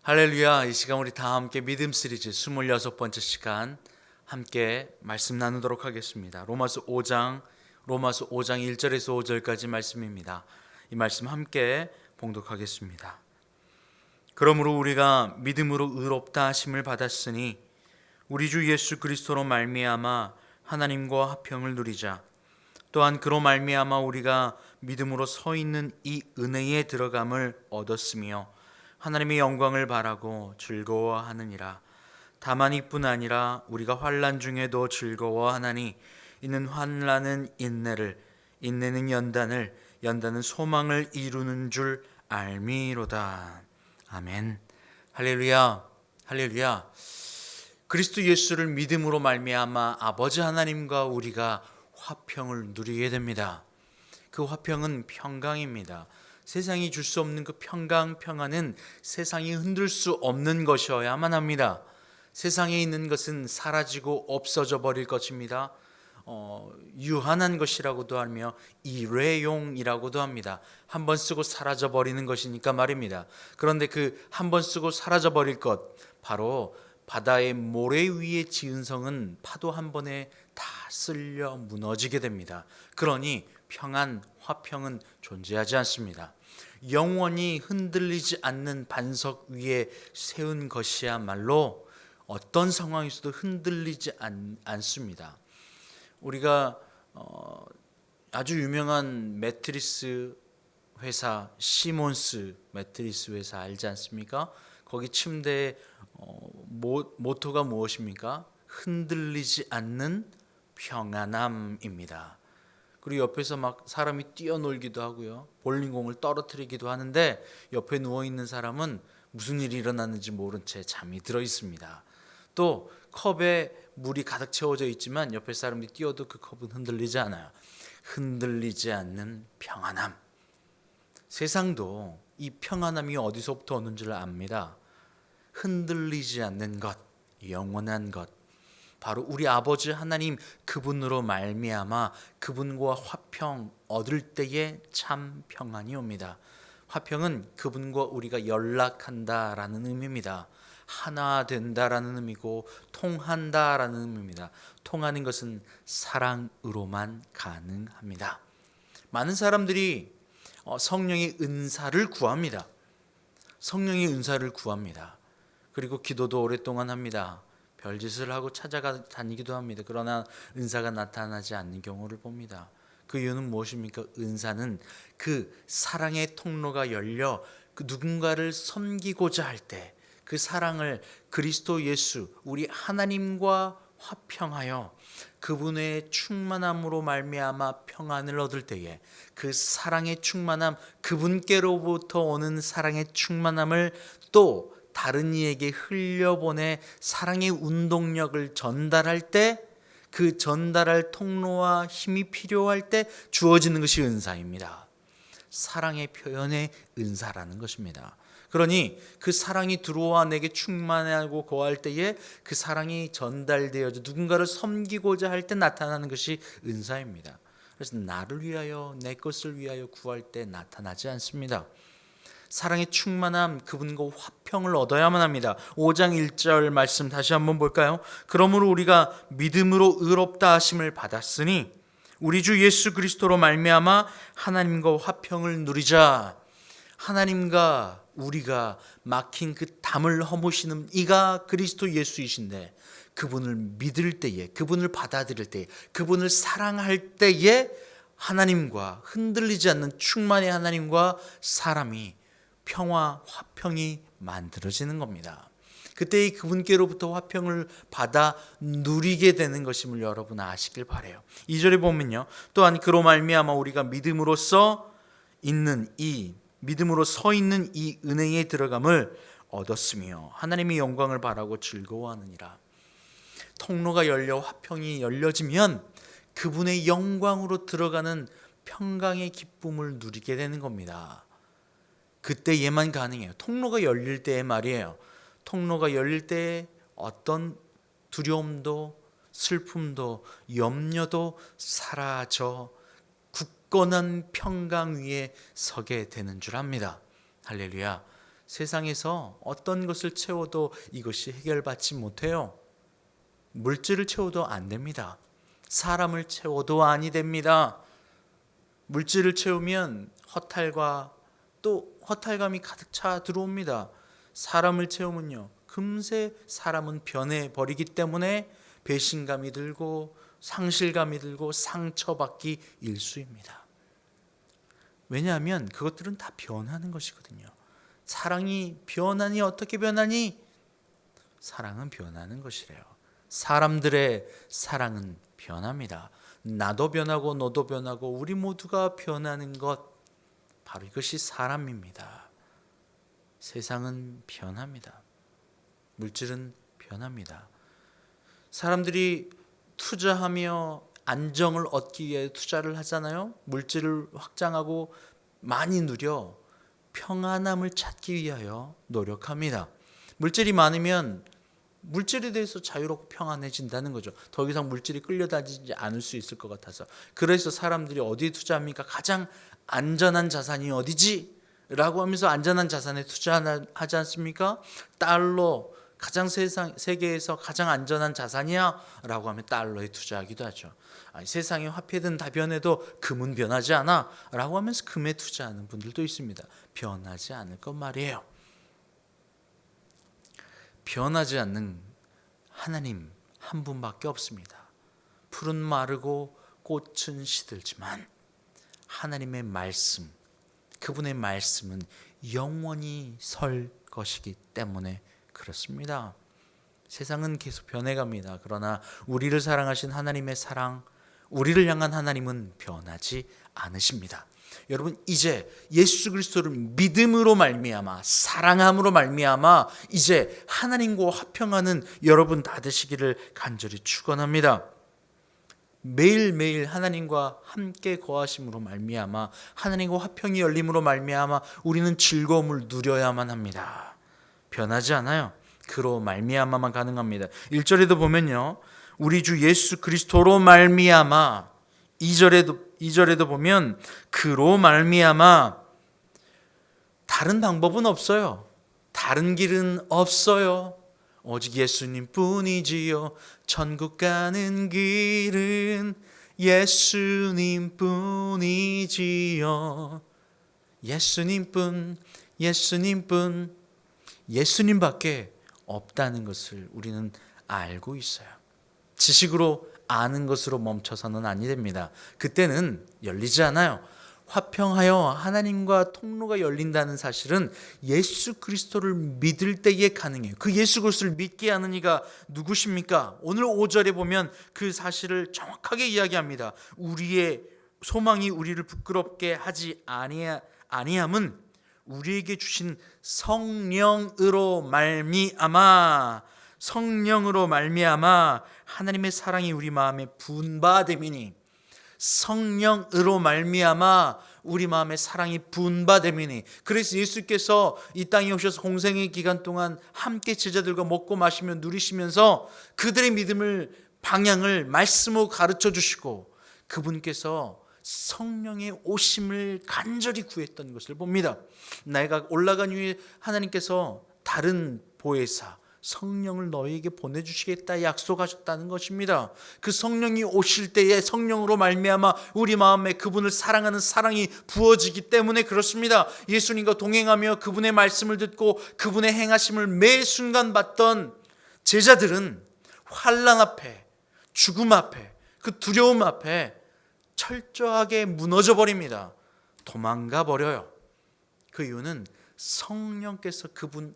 할렐루야. 이 시간 우리 다 함께 믿음 시리즈 26번째 시간 함께 말씀 나누도록 하겠습니다. 로마서 5장 1절에서 5절까지 말씀입니다. 이 말씀 함께 봉독하겠습니다. 그러므로 우리가 믿음으로 의롭다 하심을 받았으니 우리 주 예수 그리스도로 말미암아 하나님과 화평을 누리자. 또한 그로 말미암아 우리가 믿음으로 서 있는 이 은혜에 들어감을 얻었으며 하나님의 영광을 바라고 즐거워하느니라. 다만 이뿐 아니라 우리가 환난 중에도 즐거워하나니 이는 환난은 인내를, 인내는 연단을, 연단은 소망을 이루는 줄 알미로다. 아멘. 할렐루야. 할렐루야. 그리스도 예수를 믿음으로 말미암아 아버지 하나님과 우리가 화평을 누리게 됩니다. 그 화평은 평강입니다. 세상이 줄 수 없는 그 평안은 세상이 흔들 수 없는 것이어야만 합니다. 세상에 있는 것은 사라지고 없어져 버릴 것입니다. 유한한 것이라고도 하며 일회용이라고도 합니다. 한번 쓰고 사라져 버리는 것이니까 말입니다. 그런데 그 한번 쓰고 사라져 버릴 것, 바로 바다의 모래 위에 지은 성은 파도 한 번에 다 쓸려 무너지게 됩니다. 그러니 평안, 화평은 존재하지 않습니다. 영원히 흔들리지 않는 반석 위에 세운 것이야말로 어떤 상황에서도 흔들리지 않습니다. 우리가 아주 유명한 매트리스 회사, 시몬스 매트리스 회사 알지 않습니까? 거기 침대의 모토가 무엇입니까? 흔들리지 않는 평안함입니다. 그리고 옆에서 막 사람이 뛰어놀기도 하고요, 볼링공을 떨어뜨리기도 하는데 옆에 누워있는 사람은 무슨 일이 일어났는지 모른 채 잠이 들어 있습니다. 또 컵에 물이 가득 채워져 있지만 옆에 사람이 뛰어도 그 컵은 흔들리지 않아요. 흔들리지 않는 평안함. 세상도 이 평안함이 어디서부터 오는지를 압니다. 흔들리지 않는 것, 영원한 것, 바로 우리 아버지 하나님 그분으로 말미암아 그분과 화평 얻을 때에 참 평안이 옵니다. 화평은 그분과 우리가 연락한다라는 의미입니다. 하나 된다라는 의미고 통한다라는 의미입니다. 통하는 것은 사랑으로만 가능합니다. 많은 사람들이 성령의 은사를 구합니다. 성령의 은사를 구합니다. 그리고 기도도 오랫동안 합니다. 별짓을 하고 찾아다니기도 합니다. 그러나 은사가 나타나지 않는 경우를 봅니다. 그 이유는 무엇입니까? 은사는 그 사랑의 통로가 열려 그 누군가를 섬기고자 할 때 그 사랑을 그리스도 예수 우리 하나님과 화평하여 그분의 충만함으로 말미암아 평안을 얻을 때에 그 사랑의 충만함, 그분께로부터 오는 사랑의 충만함을 또 다른 이에게 흘려보내 사랑의 운동력을 전달할 때, 그 전달할 통로와 힘이 필요할 때 주어지는 것이 은사입니다. 사랑의 표현의 은사라는 것입니다. 그러니 그 사랑이 들어와 내게 충만하고 거할 때에 그 사랑이 전달되어져 누군가를 섬기고자 할 때 나타나는 것이 은사입니다. 그래서 나를 위하여, 내 것을 위하여 구할 때 나타나지 않습니다. 사랑의 충만함, 그분과 화평을 얻어야만 합니다. 5장 1절 말씀 다시 한번 볼까요? 그러므로 우리가 믿음으로 의롭다 하심을 받았으니 우리 주 예수 그리스도로 말미암아 하나님과 화평을 누리자. 하나님과 우리가 막힌 그 담을 허무시는 이가 그리스도 예수이신데, 그분을 믿을 때에, 그분을 받아들일 때에, 그분을 사랑할 때에 하나님과 흔들리지 않는 충만의 하나님과 사람이 평화, 화평이 만들어지는 겁니다. 그때 그분께로부터 화평을 받아 누리게 되는 것임을 여러분 아시길 바라요. 2절에 보면요, 또한 그로 말미암아 우리가 믿음으로 서 있는 이 은혜에 들어감을 얻었으며 하나님의 영광을 바라고 즐거워하느니라. 통로가 열려 화평이 열려지면 그분의 영광으로 들어가는 평강의 기쁨을 누리게 되는 겁니다. 그때에만 가능해요. 통로가 열릴 때에 말이에요. 통로가 열릴 때에 어떤 두려움도 슬픔도 염려도 사라져 굳건한 평강 위에 서게 되는 줄 압니다. 할렐루야. 세상에서 어떤 것을 채워도 이것이 해결받지 못해요. 물질을 채워도 안 됩니다. 사람을 채워도 아니 됩니다. 물질을 채우면 허탈감이 가득 차 들어옵니다. 사람을 채우면요, 금세 사람은 변해버리기 때문에 배신감이 들고 상실감이 들고 상처받기 일쑤입니다. 왜냐하면 그것들은 다 변하는 것이거든요. 사랑이 변하니 어떻게 변하니? 사랑은 변하는 것이래요. 사람들의 사랑은 변합니다. 나도 변하고 너도 변하고 우리 모두가 변하는 것, 바로 이것이 사람입니다. 세상은 변합니다. 물질은 변합니다. 사람들이 투자하며 안정을 얻기 위해 투자를 하잖아요. 물질을 확장하고 많이 누려 평안함을 찾기 위하여 노력합니다. 물질이 많으면 물질에 대해서 자유롭고 평안해진다는 거죠. 더 이상 물질이 끌려다니지 않을 수 있을 것 같아서. 그래서 사람들이 어디에 투자합니까? 가장 안전한 자산이 어디지? 라고 하면서 안전한 자산에 투자하지 않습니까? 달러, 가장 세계에서 가장 안전한 자산이야? 라고 하면 달러에 투자하기도 하죠. 세상의 화폐든 다 변해도 금은 변하지 않아? 라고 하면서 금에 투자하는 분들도 있습니다. 변하지 않을 것 말이에요. 변하지 않는 하나님 한 분밖에 없습니다. 풀은 마르고 꽃은 시들지만 하나님의 말씀, 그분의 말씀은 영원히 설 것이기 때문에 그렇습니다. 세상은 계속 변해갑니다. 그러나 우리를 사랑하신 하나님의 사랑, 우리를 향한 하나님은 변하지 않으십니다. 여러분, 이제 예수 그리스도를 믿음으로 말미암아, 사랑함으로 말미암아 이제 하나님과 화평하는 여러분 다 되시기를 간절히 축원합니다. 매일매일 하나님과 함께 거하심으로 말미암아, 하나님과 화평이 열림으로 말미암아 우리는 즐거움을 누려야만 합니다. 변하지 않아요. 그로 말미암아만 가능합니다. 1절에도 보면요, 우리 주 예수 그리스도로 말미암아, 2절에도 보면 그로 말미암아, 다른 방법은 없어요. 다른 길은 없어요. 오직 예수님 뿐이지요. 천국 가는 길은 예수님 뿐이지요. 예수님뿐, 예수님뿐, 예수님밖에 없다는 것을 우리는 알고 있어요. 지식으로 아는 것으로 멈춰서는 아니 됩니다. 그때는 열리지 않아요. 화평하여 하나님과 통로가 열린다는 사실은 예수 그리스도를 믿을 때에 가능해요. 그 예수 그리스도를 믿게 하는 이가 누구십니까? 오늘 5절에 보면 그 사실을 정확하게 이야기합니다. 우리의 소망이 우리를 부끄럽게 하지 아니함은 우리에게 주신 성령으로 말미암아, 성령으로 말미암아 하나님의 사랑이 우리 마음에 분바됨이니, 성령으로 말미암아 우리 마음에 사랑이 분바됨이니. 그래서 예수께서 이 땅에 오셔서 공생의 기간 동안 함께 제자들과 먹고 마시며 누리시면서 그들의 믿음을, 방향을 말씀으로 가르쳐 주시고 그분께서 성령의 오심을 간절히 구했던 것을 봅니다. 내가 올라간 후에 하나님께서 다른 보혜사 성령을 너희에게 보내주시겠다 약속하셨다는 것입니다. 그 성령이 오실 때에 성령으로 말미암아 우리 마음에 그분을 사랑하는 사랑이 부어지기 때문에 그렇습니다. 예수님과 동행하며 그분의 말씀을 듣고 그분의 행하심을 매 순간 봤던 제자들은 환난 앞에, 죽음 앞에, 그 두려움 앞에 철저하게 무너져 버립니다. 도망가 버려요. 그 이유는 성령께서 그들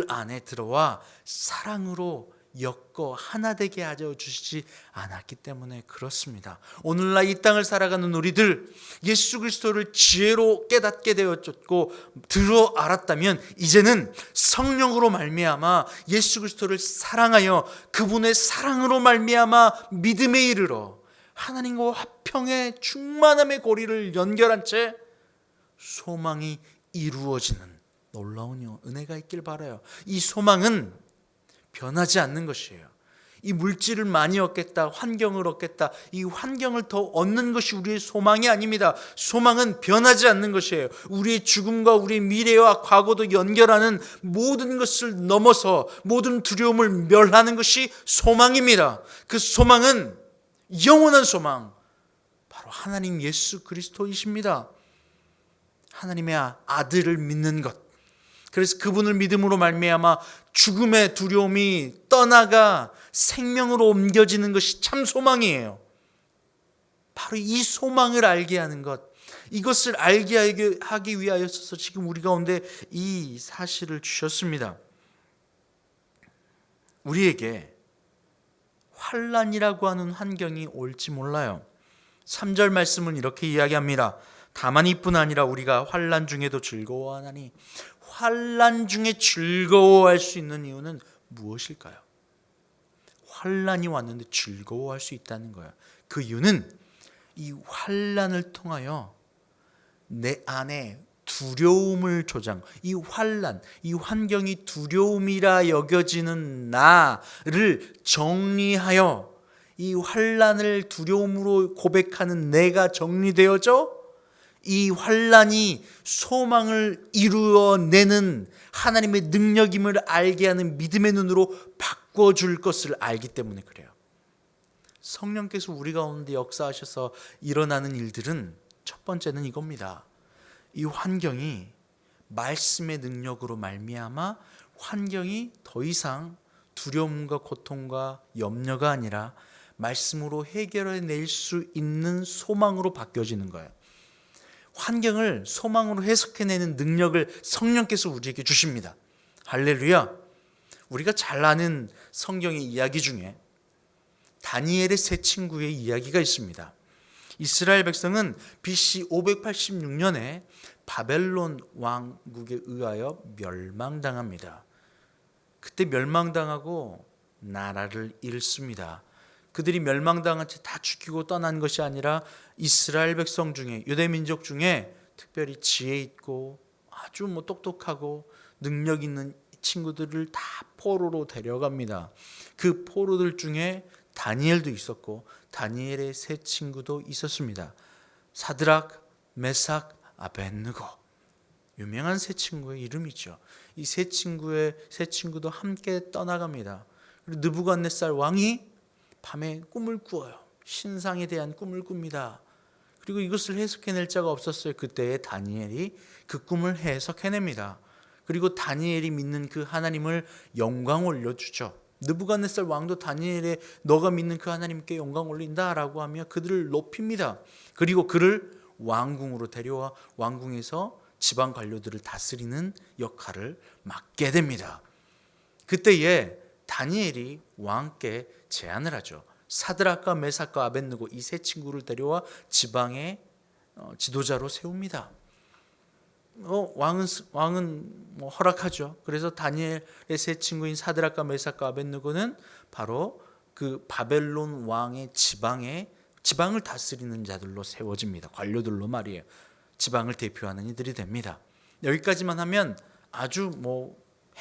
안에 들어와 사랑으로 엮어 하나 되게 하여 주시지 않았기 때문에 그렇습니다. 오늘날 이 땅을 살아가는 우리들, 예수 그리스도를 지혜로 깨닫게 되었고 들어 알았다면 이제는 성령으로 말미암아 예수 그리스도를 사랑하여 그분의 사랑으로 말미암아 믿음에 이르러 하나님과 화평의 충만함의 고리를 연결한 채 소망이 이루어지는 놀라운 은혜가 있길 바라요. 이 소망은 변하지 않는 것이에요. 이 물질을 많이 얻겠다, 환경을 얻겠다, 이 환경을 더 얻는 것이 우리의 소망이 아닙니다. 소망은 변하지 않는 것이에요. 우리의 죽음과 우리의 미래와 과거도 연결하는 모든 것을 넘어서 모든 두려움을 멸하는 것이 소망입니다. 그 소망은 영원한 소망, 바로 하나님 예수 그리스도이십니다. 하나님의 아들을 믿는 것, 그래서 그분을 믿음으로 말미암아 죽음의 두려움이 떠나가 생명으로 옮겨지는 것이 참 소망이에요. 바로 이 소망을 알게 하는 것, 이것을 알게 하기 위하여서 지금 우리 가운데 이 사실을 주셨습니다. 우리에게 환난이라고 하는 환경이 올지 몰라요. 3절 말씀은 이렇게 이야기합니다. 다만 이뿐 아니라 우리가 환난 중에도 즐거워하나니. 환난 중에 즐거워할 수 있는 이유는 무엇일까요? 환난이 왔는데 즐거워할 수 있다는 거예요. 그 이유는 이 환난을 통하여 내 안에 두려움을 이 환난, 이 환경이 두려움이라 여겨지는 나를 정리하여 이 환난을 두려움으로 고백하는 내가 정리되어져 이 환난이 소망을 이루어내는 하나님의 능력임을 알게 하는 믿음의 눈으로 바꿔줄 것을 알기 때문에 그래요. 성령께서 우리 가운데 역사하셔서 일어나는 일들은 첫 번째는 이겁니다. 이 환경이 말씀의 능력으로 말미암아 환경이 더 이상 두려움과 고통과 염려가 아니라 말씀으로 해결해낼 수 있는 소망으로 바뀌어지는 거예요. 환경을 소망으로 해석해내는 능력을 성령께서 우리에게 주십니다. 할렐루야. 우리가 잘 아는 성경의 이야기 중에 다니엘의 세 친구의 이야기가 있습니다. 이스라엘 백성은 BC 586년에 바벨론 왕국에 의하여 멸망당합니다. 그때 멸망당하고 나라를 잃습니다. 그들이 멸망당한 채 다 죽이고 떠난 것이 아니라 이스라엘 백성 중에, 유대 민족 중에 특별히 지혜 있고 아주 똑똑하고 능력 있는 친구들을 다 포로로 데려갑니다. 그 포로들 중에 다니엘도 있었고 다니엘의 세 친구도 있었습니다. 사드락, 메삭, 아벳느고, 유명한 세 친구의 이름이죠. 이 세 친구도 함께 떠나갑니다. 그리고 느부갓네살 왕이 밤에 꿈을 꾸어요. 신상에 대한 꿈을 꿉니다. 그리고 이것을 해석해낼 자가 없었어요. 그때의 다니엘이 그 꿈을 해석해냅니다. 그리고 다니엘이 믿는 그 하나님을 영광 올려주죠. 느부갓네살 왕도 다니엘의 너가 믿는 그 하나님께 영광 올린다라고 하며 그들을 높입니다. 그리고 그를 왕궁으로 데려와 왕궁에서 지방 관료들을 다스리는 역할을 맡게 됩니다. 그때에 다니엘이 왕께 제안을 하죠. 사드락과 메삭과 아벳느고 이 세 친구를 데려와 지방의 지도자로 세웁니다. 왕은 허락하죠. 그래서 다니엘의 세 친구인 사드락과 메삭과 아벳느고는 바로 그 바벨론 왕의 지방을 다스리는 자들로 세워집니다. 관료들로 말이에요. 지방을 대표하는 이들이 됩니다. 여기까지만 하면 아주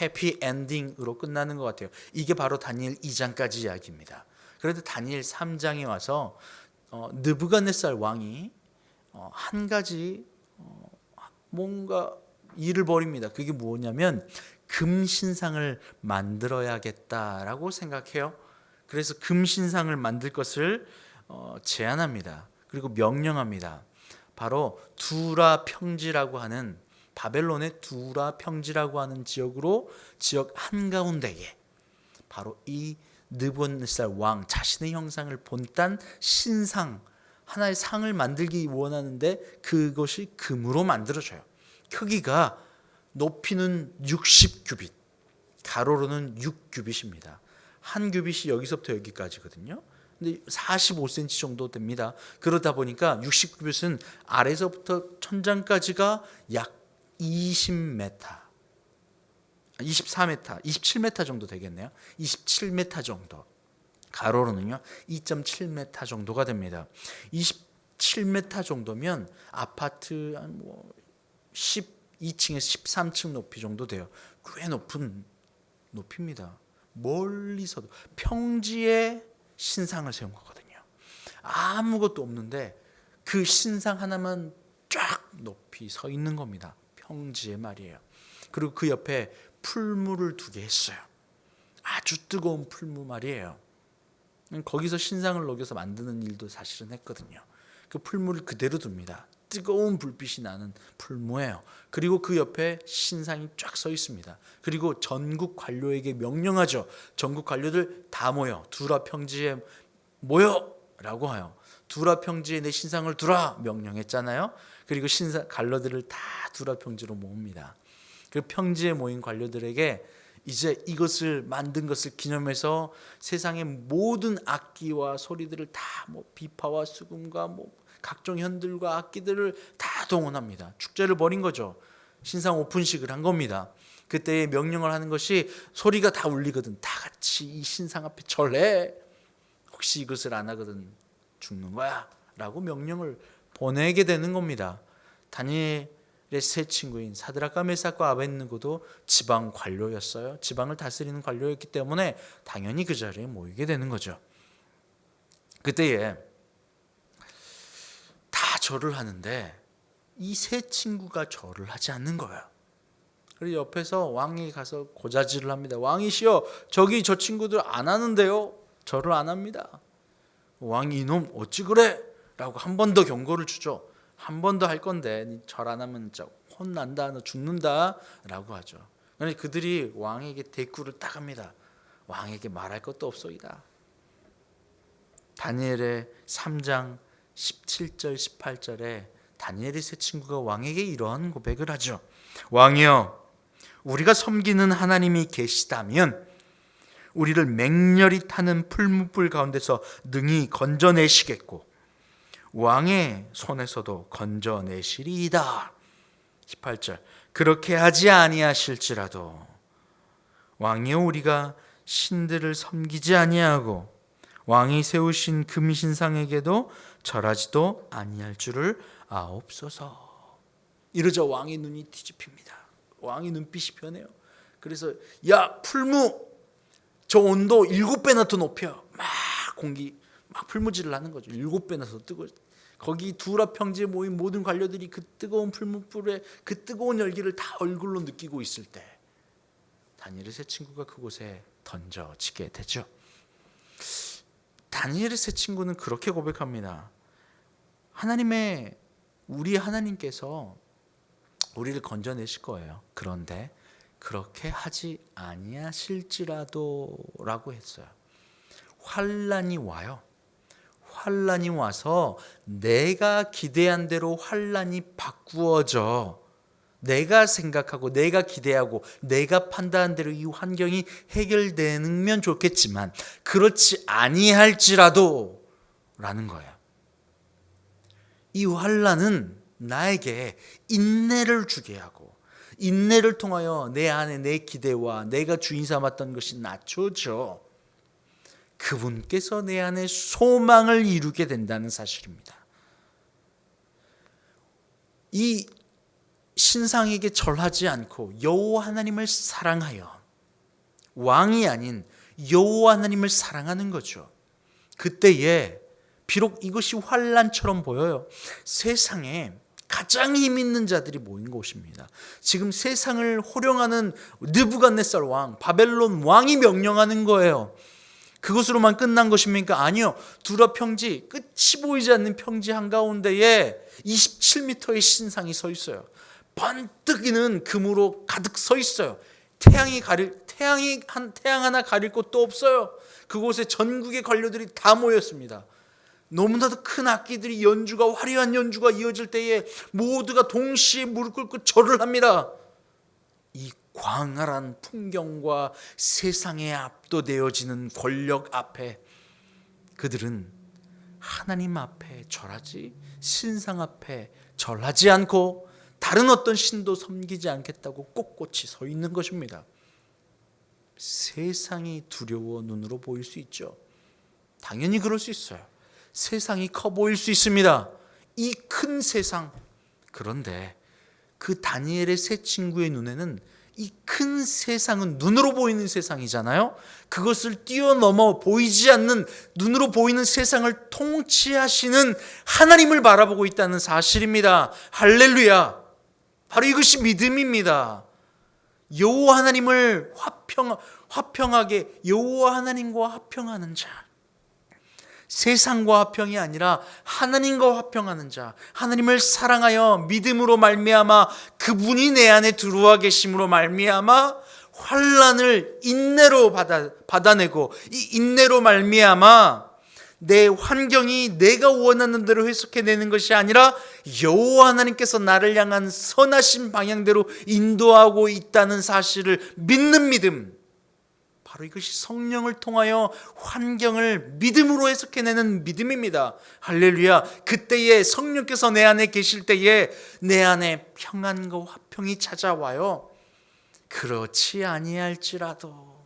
해피 엔딩으로 끝나는 것 같아요. 이게 바로 다니엘 2장까지 이야기입니다. 그런데 다니엘 3장에 와서 느부갓네살 왕이 한 가지 뭔가 일을 벌입니다. 그게 뭐냐면 금신상을 만들어야겠다라고 생각해요. 그래서 금신상을 만들 것을 제안합니다. 그리고 명령합니다. 바로 두라 평지라고 하는 바벨론의 두라 평지라고 하는 지역 한가운데에 바로 이 느부갓네살 왕 자신의 형상을 본딴 신상 하나의 상을 만들기 원하는데 그것이 금으로 만들어져요. 크기가 높이는 60규빗, 가로로는 6규빗입니다. 한 규빗이 여기서부터 여기까지거든요. 근데 45cm 정도 됩니다. 그러다 보니까 60규빗은 아래서부터 천장까지가 약 20m, 24m, 27m 정도 되겠네요. 27m 정도. 가로로는요 2.7m 정도가 됩니다. 27m 정도면 아파트 12층에서 13층 높이 정도 돼요. 꽤 높은 높이입니다. 멀리서도 평지에 신상을 세운 거거든요. 아무것도 없는데 그 신상 하나만 쫙 높이 서 있는 겁니다. 평지에 말이에요. 그리고 그 옆에 풀무를 두게 했어요. 아주 뜨거운 풀무 말이에요. 거기서 신상을 녹여서 만드는 일도 사실은 했거든요. 그 풀무를 그대로 둡니다. 뜨거운 불빛이 나는 풀무예요. 그리고 그 옆에 신상이 쫙 서 있습니다. 그리고 전국 관료에게 명령하죠. 전국 관료들 다 모여 두라 평지에 모여 라고 해요. 두라 평지에 내 신상을 두라 명령했잖아요. 그리고 관료들을 다 두라 평지로 모읍니다. 그 평지에 모인 관료들에게 이제 이것을 만든 것을 기념해서 세상의 모든 악기와 소리들을 다 비파와 수금과 각종 현들과 악기들을 다 동원합니다. 축제를 벌인 거죠. 신상 오픈식을 한 겁니다. 그때 명령을 하는 것이 소리가 다 울리거든. 다 같이 이 신상 앞에 절해. 혹시 이것을 안 하거든 죽는 거야 라고 명령을 보내게 되는 겁니다. 다니엘의 세 친구인 사드락과 메삭과 아벳느고도 지방 관료였어요. 지방을 다스리는 관료였기 때문에 당연히 그 자리에 모이게 되는 거죠. 그때에 다 절을 하는데 이 세 친구가 절을 하지 않는 거예요. 그리고 옆에서 왕이 가서 고자질을 합니다. 왕이시여, 저기 저 친구들 안 하는데요. 절을 안 합니다. 왕이 이놈 어찌 그래? 라고 한 번 더 경고를 주죠. 한 번 더 할 건데 절 안 하면 진짜 혼난다, 너 죽는다 라고 하죠. 그러니 그들이 왕에게 대꾸를 딱 합니다. 왕에게 말할 것도 없소이다. 다니엘의 3장 17절 18절에 다니엘의 세 친구가 왕에게 이러한 고백을 하죠. 왕이여, 우리가 섬기는 하나님이 계시다면 우리를 맹렬히 타는 풀무불 가운데서 능히 건져내시겠고 왕의 손에서도 건져내시리이다. 18절, 그렇게 하지 아니하실지라도 왕이여, 우리가 신들을 섬기지 아니하고 왕이 세우신 금신상에게도 절하지도 아니할 줄을 아옵소서. 이러자 왕의 눈이 뒤집힙니다. 왕의 눈빛이 변해요. 그래서 야, 풀무 저 온도 7배나 더 높여. 막 공기 막 풀무질을 하는 거죠. 7배나 더 뜨거워. 거기 두라 평지에 모인 모든 관료들이 그 뜨거운 풀무불에 그 뜨거운 열기를 다 얼굴로 느끼고 있을 때 다니엘의 세 친구가 그곳에 던져지게 되죠. 다니엘의 세 친구는 그렇게 고백합니다. 우리 하나님께서 우리를 건져내실 거예요. 그런데 그렇게 하지 아니하실지라도 라고 했어요. 환난이 와요. 환난이 와서 내가 기대한 대로 환난이 바꾸어져 내가 생각하고 내가 기대하고 내가 판단한 대로 이 환경이 해결되면 좋겠지만 그렇지 아니할지라도 라는 거예요. 이 환난은 나에게 인내를 주게 하고 인내를 통하여 내 안에 내 기대와 내가 주인 삼았던 것이 낮춰져 그분께서 내 안에 소망을 이루게 된다는 사실입니다. 이 신상에게 절하지 않고 여호와 하나님을 사랑하여 왕이 아닌 여호와 하나님을 사랑하는 거죠. 그때에 비록 이것이 환난처럼 보여요. 세상에 가장 힘 있는 자들이 모인 곳입니다. 지금 세상을 호령하는 느부갓네살 왕, 바벨론 왕이 명령하는 거예요. 그것으로만 끝난 것입니까? 아니요. 두라 평지, 끝이 보이지 않는 평지 한가운데에 27m의 신상이 서 있어요. 번뜩이는 금으로 가득 서 있어요. 태양 하나 가릴 곳도 없어요. 그곳에 전국의 관료들이 다 모였습니다. 너무나도 큰 악기들이 화려한 연주가 이어질 때에 모두가 동시에 무릎 꿇고 절을 합니다. 이 광활한 풍경과 세상에 압도되어지는 권력 앞에 그들은 하나님 앞에 절하지 신상 앞에 절하지 않고 다른 어떤 신도 섬기지 않겠다고 꼿꼿이 서 있는 것입니다. 세상이 두려워 눈으로 보일 수 있죠. 당연히 그럴 수 있어요. 세상이 커 보일 수 있습니다. 이 큰 세상. 그런데 그 다니엘의 세 친구의 눈에는 이 큰 세상은 눈으로 보이는 세상이잖아요. 그것을 뛰어넘어 보이지 않는 눈으로 보이는 세상을 통치하시는 하나님을 바라보고 있다는 사실입니다. 할렐루야. 바로 이것이 믿음입니다. 여호와 하나님을 화평하게 여호와 하나님과 화평하는 자, 세상과 화평이 아니라 하나님과 화평하는 자, 하나님을 사랑하여 믿음으로 말미암아 그분이 내 안에 들어와 계심으로 말미암아 환난을 인내로 받아내고 이 인내로 말미암아 내 환경이 내가 원하는 대로 해석해내는 것이 아니라 여호와 하나님께서 나를 향한 선하신 방향대로 인도하고 있다는 사실을 믿는 믿음, 바로 이것이 성령을 통하여 환경을 믿음으로 해석해내는 믿음입니다. 할렐루야. 그때에 성령께서 내 안에 계실 때에 내 안에 평안과 화평이 찾아와요. 그렇지 아니할지라도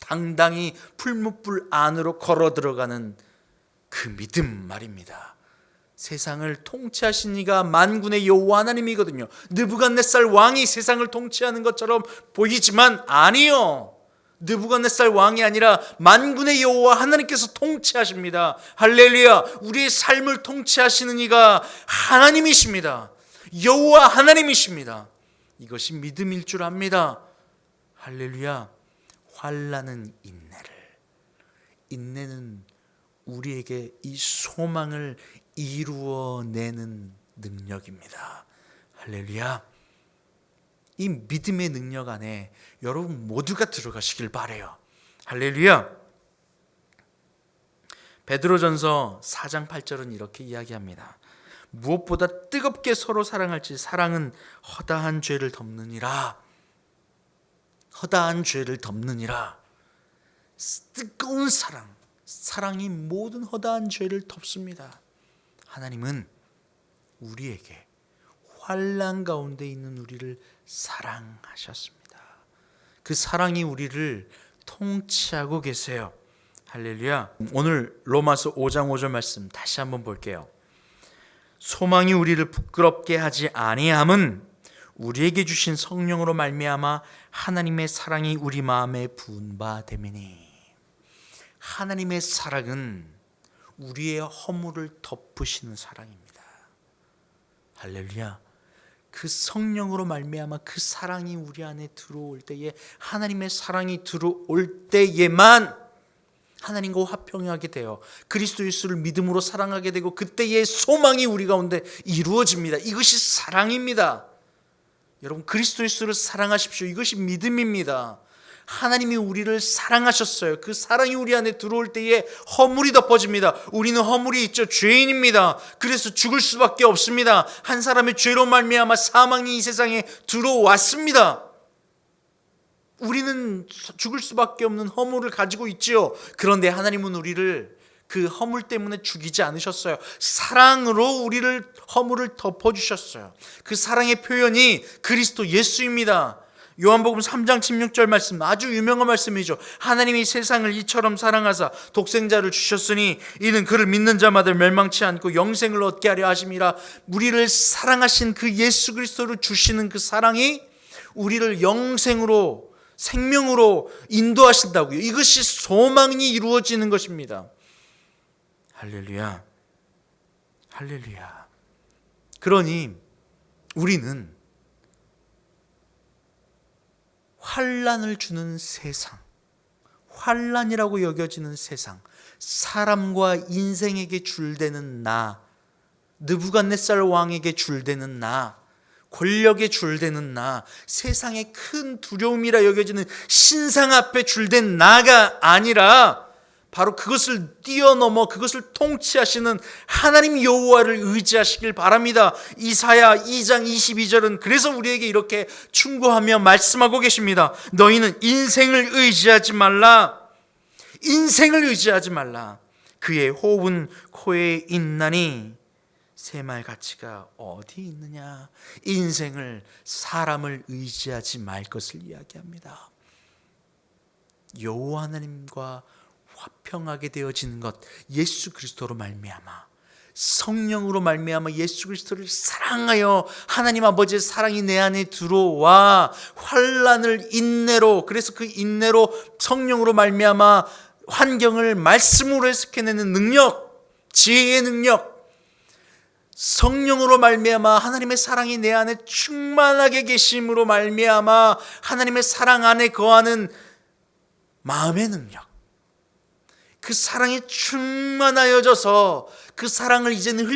당당히 풀무불 안으로 걸어 들어가는 그 믿음 말입니다. 세상을 통치하신 이가 만군의 여호와 하나님이거든요. 느부갓네살 왕이 세상을 통치하는 것처럼 보이지만 아니요, 느부갓네살 왕이 아니라 만군의 여호와 하나님께서 통치하십니다. 할렐루야. 우리의 삶을 통치하시는 이가 하나님이십니다. 여호와 하나님이십니다. 이것이 믿음일 줄 압니다. 할렐루야. 환난은 인내는 우리에게 이 소망을 이루어내는 능력입니다. 할렐루야. 이 믿음의 능력 안에 여러분 모두가 들어가시길 바라요. 할렐루야. 베드로전서 4장 8절은 이렇게 이야기합니다. 무엇보다 뜨겁게 서로 사랑할지 사랑은 허다한 죄를 덮느니라. 허다한 죄를 덮느니라. 뜨거운 사랑이 모든 허다한 죄를 덮습니다. 하나님은 우리에게 환난 가운데 있는 우리를 사랑하셨습니다. 그 사랑이 우리를 통치하고 계세요. 할렐루야. 오늘 로마서 5장 5절 말씀 다시 한번 볼게요. 소망이 우리를 부끄럽게 하지 아니함은 우리에게 주신 성령으로 말미암아 하나님의 사랑이 우리 마음에 부은 바 됨이니. 하나님의 사랑은 우리의 허물을 덮으시는 사랑입니다. 할렐루야. 그 성령으로 말미암아 그 사랑이 우리 안에 들어올 때에, 하나님의 사랑이 들어올 때에만 하나님과 화평하게 되어 그리스도 예수를 믿음으로 사랑하게 되고 그때의 소망이 우리 가운데 이루어집니다. 이것이 사랑입니다. 여러분, 그리스도 예수를 사랑하십시오. 이것이 믿음입니다. 하나님이 우리를 사랑하셨어요. 그 사랑이 우리 안에 들어올 때에 허물이 덮어집니다. 우리는 허물이 있죠. 죄인입니다. 그래서 죽을 수밖에 없습니다. 한 사람의 죄로 말미암아 사망이 이 세상에 들어왔습니다. 우리는 죽을 수밖에 없는 허물을 가지고 있지요. 그런데 하나님은 우리를 그 허물 때문에 죽이지 않으셨어요. 사랑으로 우리를 허물을 덮어주셨어요. 그 사랑의 표현이 그리스도 예수입니다. 요한복음 3장 16절 말씀, 아주 유명한 말씀이죠. 하나님이 세상을 이처럼 사랑하사 독생자를 주셨으니 이는 그를 믿는 자마다 멸망치 않고 영생을 얻게 하려 하심이라. 우리를 사랑하신 그 예수 그리스도를 주시는 그 사랑이 우리를 영생으로, 생명으로 인도하신다고요. 이것이 소망이 이루어지는 것입니다. 할렐루야. 할렐루야. 그러니 우리는 환난을 주는 세상, 환난이라고 여겨지는 세상, 사람과 인생에게 줄대는 나, 느부갓네살 왕에게 줄대는 나, 권력에 줄대는 나, 세상의 큰 두려움이라 여겨지는 신상 앞에 줄댄 나가 아니라 바로 그것을 뛰어넘어 그것을 통치하시는 하나님 여호와를 의지하시길 바랍니다. 이사야 2장 22절은 그래서 우리에게 이렇게 충고하며 말씀하고 계십니다. 너희는 인생을 의지하지 말라. 인생을 의지하지 말라. 그의 호흡은 코에 있나니 새말 가치가 어디 있느냐. 인생을, 사람을 의지하지 말 것을 이야기합니다. 여호와 하나님과 화평하게 되어지는 것, 예수 그리스도로 말미암아 성령으로 말미암아 예수 그리스도를 사랑하여 하나님 아버지의 사랑이 내 안에 들어와 환난을 인내로, 그래서 그 인내로 성령으로 말미암아 환경을 말씀으로 해석해내는 능력, 지혜의 능력, 성령으로 말미암아 하나님의 사랑이 내 안에 충만하게 계심으로 말미암아 하나님의 사랑 안에 거하는 마음의 능력, 그 사랑이 충만하여져서 그 사랑을 이제는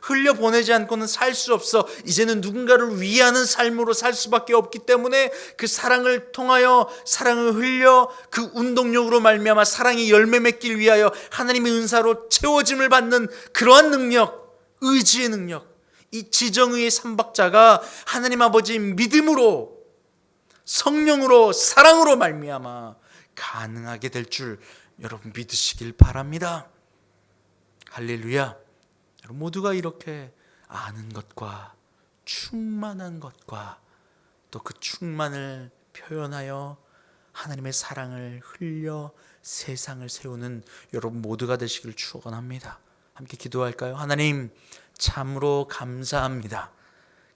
흘려보내지 않고는 살 수 없어. 이제는 누군가를 위하는 삶으로 살 수밖에 없기 때문에 그 사랑을 통하여, 사랑을 흘려 그 운동력으로 말미암아 사랑이 열매 맺길 위하여 하나님의 은사로 채워짐을 받는 그러한 능력, 의지의 능력, 이 지정의의 삼박자가 하나님 아버지의 믿음으로, 성령으로, 사랑으로 말미암아 가능하게 될 줄 여러분 믿으시길 바랍니다. 할렐루야. 여러분 모두가 이렇게 아는 것과 충만한 것과 또 그 충만을 표현하여 하나님의 사랑을 흘려 세상을 세우는 여러분 모두가 되시길 축원합니다. 함께 기도할까요? 하나님, 참으로 감사합니다.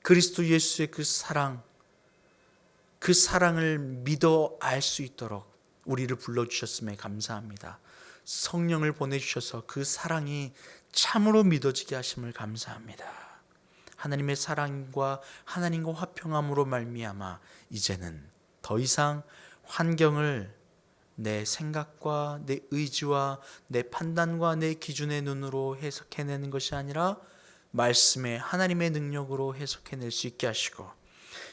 그리스도 예수의 그 사랑을 믿어 알 수 있도록 우리를 불러주셨음에 감사합니다. 성령을 보내주셔서 그 사랑이 참으로 믿어지게 하심을 감사합니다. 하나님의 사랑과 하나님과 화평함으로 말미암아 이제는 더 이상 환경을 내 생각과 내 의지와 내 판단과 내 기준의 눈으로 해석해내는 것이 아니라 말씀의 하나님의 능력으로 해석해낼 수 있게 하시고,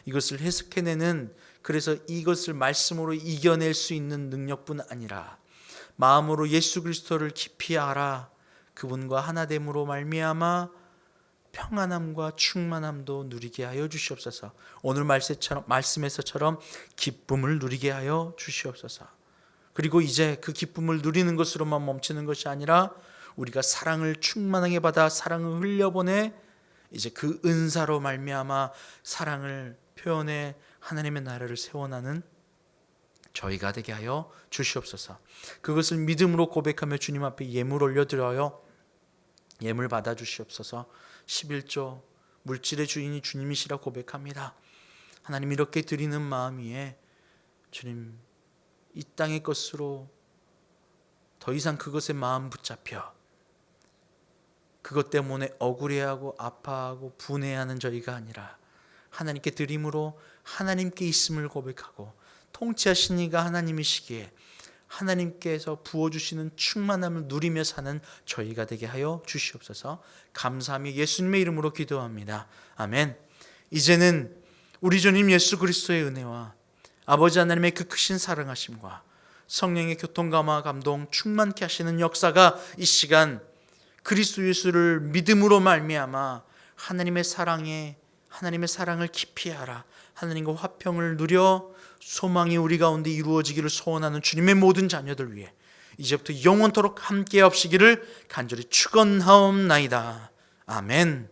이것을 해석해내는, 그래서 이것을 말씀으로 이겨낼 수 있는 능력뿐 아니라 마음으로 예수 그리스도를 깊이 알아 그분과 하나됨으로 말미암아 평안함과 충만함도 누리게 하여 주시옵소서. 오늘 말씀에서처럼 기쁨을 누리게 하여 주시옵소서. 그리고 이제 그 기쁨을 누리는 것으로만 멈추는 것이 아니라 우리가 사랑을 충만하게 받아 사랑을 흘려보내 이제 그 은사로 말미암아 사랑을 표현해 하나님의 나라를 세워나는 저희가 되게 하여 주시옵소서. 그것을 믿음으로 고백하며 주님 앞에 예물 올려드려요. 예물 받아 주시옵소서. 11조 물질의 주인이 주님이시라 고백합니다. 하나님, 이렇게 드리는 마음 위에 주님, 이 땅의 것으로 더 이상 그것에 마음 붙잡혀 그것 때문에 억울해하고 아파하고 분해하는 저희가 아니라 하나님께 드림으로 하나님께 있음을 고백하고 통치하신 이가 하나님이시기에 하나님께서 부어주시는 충만함을 누리며 사는 저희가 되게 하여 주시옵소서. 감사하며 예수님의 이름으로 기도합니다. 아멘. 이제는 우리 주님 예수 그리스도의 은혜와 아버지 하나님의 그 크신 사랑하심과 성령의 교통감화 감동 충만케 하시는 역사가 이 시간 그리스도 예수를 믿음으로 말미암아 하나님의 사랑을 깊이 알아 하나님과 화평을 누려 소망이 우리 가운데 이루어지기를 소원하는 주님의 모든 자녀들 위해 이제부터 영원토록 함께 하시기를 간절히 축원하옵나이다. 아멘.